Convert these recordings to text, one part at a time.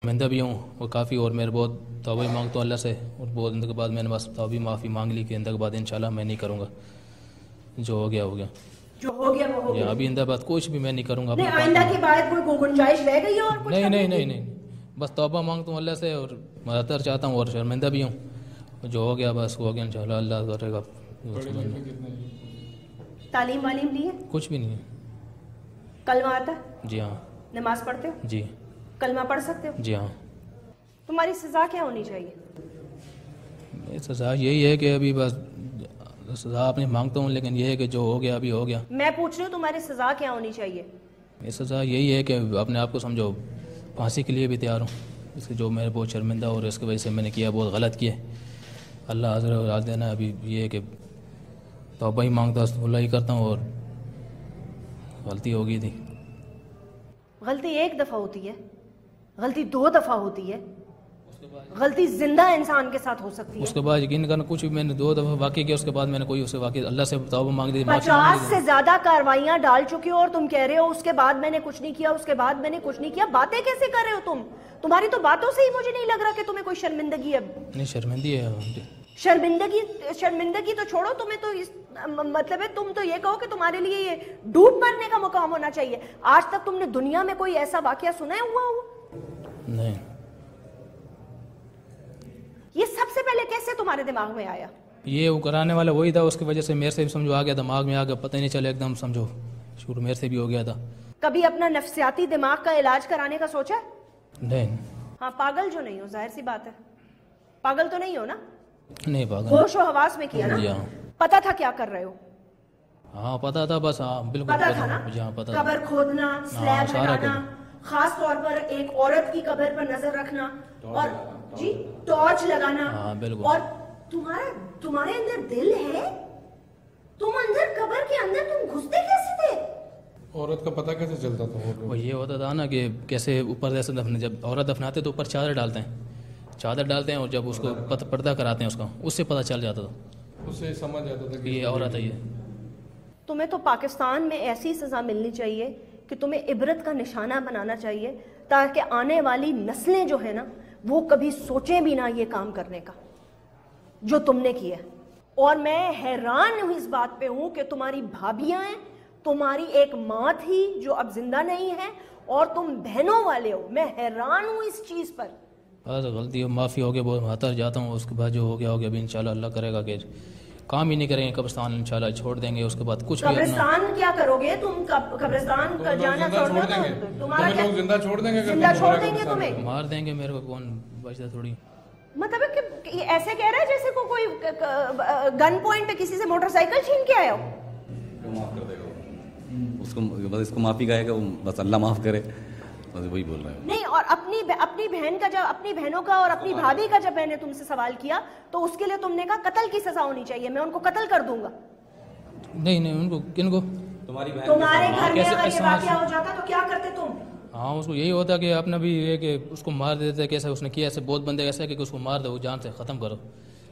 شرمندہ بھی ہوں اور کافی، اور میرے بہت توبہ مانگتا ہوں اللہ سے، اور بہت اندر کے بعد میں نے بس توبہ معافی مانگ لی کہ اندر کے بعد انشاءاللہ میں نہیں کروں گا، جو ہو گیا ہو گیا، جو ہو گیا وہ ہو گیا۔ ابھی اندر بعد کچھ بھی میں نہیں کروں گا۔ نہیں آئندہ کی بات کوئی گنجائش رہ گئی ہے اور کچھ نہیں، بس توبہ مانگتا ہوں اللہ سے اور مدد چاہتا ہوں، اور شرمندہ بھی ہوں، جو ہو گیا بس ہو گیا، انشاءاللہ اللہ کرے گا۔ تعلیم والیم لی ہے؟ کچھ بھی نہیں ہے۔ کلمہ آتا ہے؟ جی ہاں۔ نماز پڑھتے ہو؟ جی۔ کلمہ پڑھ سکتے ہو؟ جی ہاں۔ تمہاری سزا کیا ہونی چاہیے؟ سزا یہی ہے کہ ابھی بس سزا اپنی مانگتا ہوں، لیکن یہ ہے کہ جو ہو گیا ابھی ہو گیا۔ میں پوچھ رہی ہوں تمہاری سزا کیا ہونی چاہیے؟ یہ سزا یہی ہے کہ اپنے آپ کو سمجھو پھانسی کے لیے بھی تیار ہوں، اس کے جو میرے بہت شرمندہ اور اس کی وجہ سے میں نے کیا بہت غلط کیا، اللہ حضر راز دینا۔ ابھی یہ ہے کہ توبہ ہی مانگتا ہوں، اللہ ہی کرتا ہوں، اور غلطی ہو گئی تھی۔ غلطی ایک دفعہ ہوتی ہے، غلطی 2 دفعہ ہوتی ہے، غلطی زندہ انسان کے ساتھ ہو سکتی ہے۔ اس کے بعد یقین کرنا کچھ بھی میں نے 2 دفعہ واقع کیا، اس کے بعد میں نے کوئی اس سے واقع اللہ سے توبہ مانگ دی۔ 50 سے زیادہ کاروائیاں ڈال چکی ہو اور تم کہہ رہے ہو اس کے بعد میں نے کچھ نہیں کیا، اس کے بعد میں نے کچھ نہیں کیا۔ باتیں کیسے کر رہے ہو تم؟ تمہاری تو باتوں سے ہی مجھے نہیں لگ رہا کہ تمہیں کوئی شرمندگی ہے۔ نہیں شرمندگی ہے۔ شرمندگی تو چھوڑو، تمہیں تو مطلب ہے تم تو یہ کہو کہ تمہارے لیے یہ ڈوب مرنے کا مقام ہونا چاہیے۔ آج تک تم نے دنیا میں کوئی ایسا واقعہ سنا ہوا ہو؟ نہیں۔ یہ سب سے پہلے کیسے تمہارے دماغ میں آیا؟ یہ وہ کرانے والا وہی تھا، اس کی وجہ سے میرے سے بھی سمجھو آ گیا، دماغ میں آ گیا، پتہ ہی نہیں چلا، ایک دم سمجھو شروع میرے سے بھی ہو گیا تھا۔ کبھی اپنا نفسیاتی دماغ کا علاج کرانے کا سوچا ہے؟ نہیں۔ ہاں پاگل جو نہیں ہو، ظاہر سی بات ہے، پاگل تو نہیں ہو نا؟ نہیں پاگل۔ ہوش و حواس میں کیا نا؟ جی ہاں۔ پتا تھا کیا کر رہے ہو؟ ہاں پتا تھا، بس ہاں بالکل پتا تھا نا؟ جی ہاں پتا تھا۔ قبر کھودنا، سلیب ہٹانا، خاص طور پر ایک عورت کی قبر پر نظر رکھنا، اور جی ٹارچ لگانا۔ ہاں بالکل۔ اور تمہارے اندر دل ہے؟ تم اندر قبر کے اندر تم گھستے کیسے تھے؟ عورت کا پتہ کیسے چلتا تھا؟ وہ یہ ہوتا تھا نا کہ کیسے اوپر جیسے جب عورت دفناتے تو اوپر چادر ڈالتے ہیں، اور جب اس کو پردہ کراتے ہیں اس سے پتہ چل جاتا تھا، اس سے سمجھ آتا تھا کہ یہ عورت ہے۔ یہ تمہیں تو پاکستان میں ایسی سزا ملنی چاہیے کہ تمہیں عبرت کا نشانہ بنانا چاہیے، تاکہ آنے والی نسلیں جو ہے نا وہ کبھی سوچیں بھی نہ یہ کام کرنے کا جو تم نے کیا۔ اور میں حیران ہوں اس بات پہ ہوں کہ تمہاری بھابیاں ہیں، تمہاری ایک ماں تھی جو اب زندہ نہیں ہے، اور تم بہنوں والے ہو۔ میں حیران ہوں اس چیز پر۔ بس غلطی معافی ہو گیا، بہت ہاتر جاتا ہوں، اس کے بعد جو ہو گیا ابھی انشاءاللہ اللہ کرے گا کہ کام ہی نہیں کریں گے، قبرستان انشاءاللہ چھوڑ دیں گے، اس کے بعد کچھ بھی۔ قبرستان کیا کرو گے تم؟ قبرستان کا جانا چھوڑ دیں گے؟ تمہارا کیا؟ زندہ چھوڑ دیں گے؟ زندہ چھوڑ دیں گے تمہیں؟ مار دیں گے میرے کو، کون بچتا تھوڑی۔ مطلب ہے کہ ایسے کہہ رہا ہے جیسے کوئی گن پوائنٹ پہ کسی سے موٹر سائیکل چھین کے آیا ہو۔ معاف کر دے گا اس کو، بس اس کو معافی کہے گا، بس اللہ معاف کرے، بس وہی بول رہے ہیں۔ نہیں، اور اپنی بہن کا، جب اپنی بہنوں کا اور اپنی بھابھی کا جب میں نے تم سے سوال کیا تو اس کے لیے تم نے کہا قتل کی سزا ہونی چاہیے، میں ان کو قتل کر دوں گا۔ نہیں ان کو، کن کو؟ تمہارے گھر میں اگر یہ واقعہ ہو جاتا تو کیا کرتے تم؟ ہاں اس کو یہی ہوتا کہ اپنا بھی یہ کہ اس کو مار دیتے، کیسے اس نے کیا، ایسے بہت بندے ایسے کہ اس کو مار دو، جان سے ختم کرو،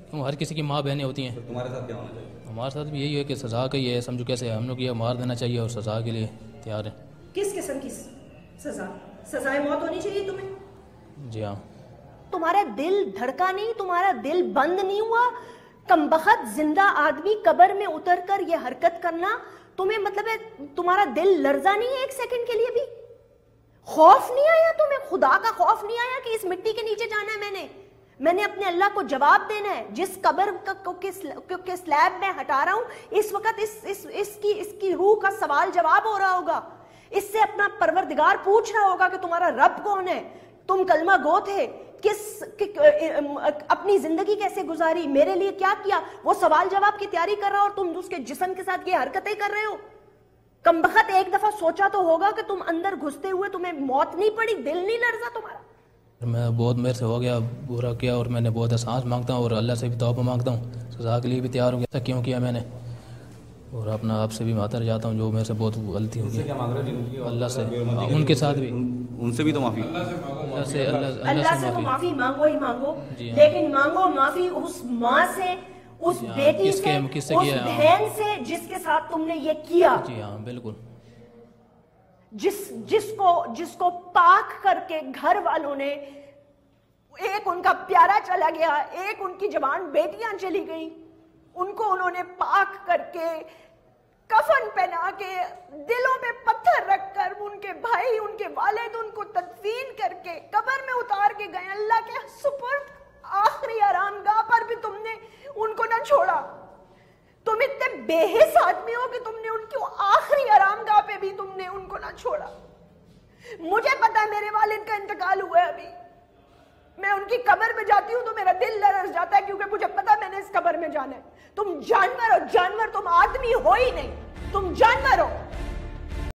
کیوں ہر کسی کی ماں بہنیں ہوتی ہیں۔ تمہارے ساتھ کیا ہونا چاہیے؟ ہمارے ساتھ بھی یہی ہے کہ سزا کا یہ ہے، سمجھو کیسے ہم لوگ یہ مار دینا چاہیے، اور سزا کے لیے تیار ہیں۔ کس قسم کی سزا؟ سزائے موت ہونی چاہیے تمہیں؟ جی ہاں۔ تمہارا دل دھڑکا نہیں؟ تمہارا دل بند نہیں ہوا؟ کمبخت زندہ آدمی قبر میں اتر کر یہ حرکت کرنا تمہیں، مطلب ہے تمہارا دل لرزا نہیں ہے ایک سیکنڈ کے لیے بھی؟ خوف نہیں آیا تمہیں؟ خدا کا خوف نہیں آیا کہ اس مٹی کے نیچے جانا ہے؟ میں نے اپنے اللہ کو جواب دینا ہے، جس قبر کے سلیب میں ہٹا رہا ہوں اس وقت اس کی روح کا سوال جواب ہو رہا ہوگا، اس سے اپنا پروردگار پوچھ رہا ہوگا کہ تمہارا رب کون ہے، تم کلمہ گو تھے، اپنی زندگی کیسے گزاری، میرے لیے کیا کیا، وہ سوال جواب کی تیاری کر رہا اور تم اس کے جسم کے ساتھ یہ حرکتیں کر رہے ہو۔ کمبخت ایک دفعہ سوچا تو ہوگا کہ تم اندر گھستے ہوئے تمہیں موت نہیں پڑی، دل نہیں لرزا تمہارا؟ میں بہت میرے سے ہو گیا، برا کیا، اور میں نے بہت احساس مانگتا ہوں، اور اللہ سے بھی توبہ مانگتا ہوں، سزا کے لیے بھی تیار ہوں، ایسا کیوں کیا میں نے، اور اپنا آپ سے بھی معذر جاتا ہوں جو میرے سے بہت غلطی ہوگی اللہ سے، ان کے ساتھ بھی، ان سے بھی تو معافی، اللہ سے تو معافی مانگو ہی مانگو، لیکن مانگو معافی اس ماں سے، اس بیٹی سے، اس بہن سے جس کے ساتھ تم نے یہ کیا۔ جی ہاں بالکل۔ جس کو پاک کر کے گھر والوں نے، ایک ان کا پیارا چلا گیا، ایک ان کی جوان بیٹیاں چلی گئیں، ان کو انہوں نے پاک کر کے کفن پہنا کے دلوں پہ پتھر رکھ کر ان کے بھائی، ان کے والد ان کو تدفین کر کے قبر میں اتار کے گئے، اللہ کے سپرد آخری آرام گاہ پر بھی تم نے ان کو نہ چھوڑا. تم اتنے بے حس آدمی ہو کہ تم نے ان کی آخری آرام گاہ پہ بھی تم نے ان کو نہ چھوڑا. مجھے پتا ہے میرے والد کا انتقال ہوا ہے، ابھی میں ان کی قبر میں جاتی ہوں تو میرا دل لرز جاتا ہے، کیونکہ مجھے پتا میں نے اس قبر میں جانا ہے. تم جانور ہو، جانور، تم آدمی ہو ہی نہیں، تم جانور ہو.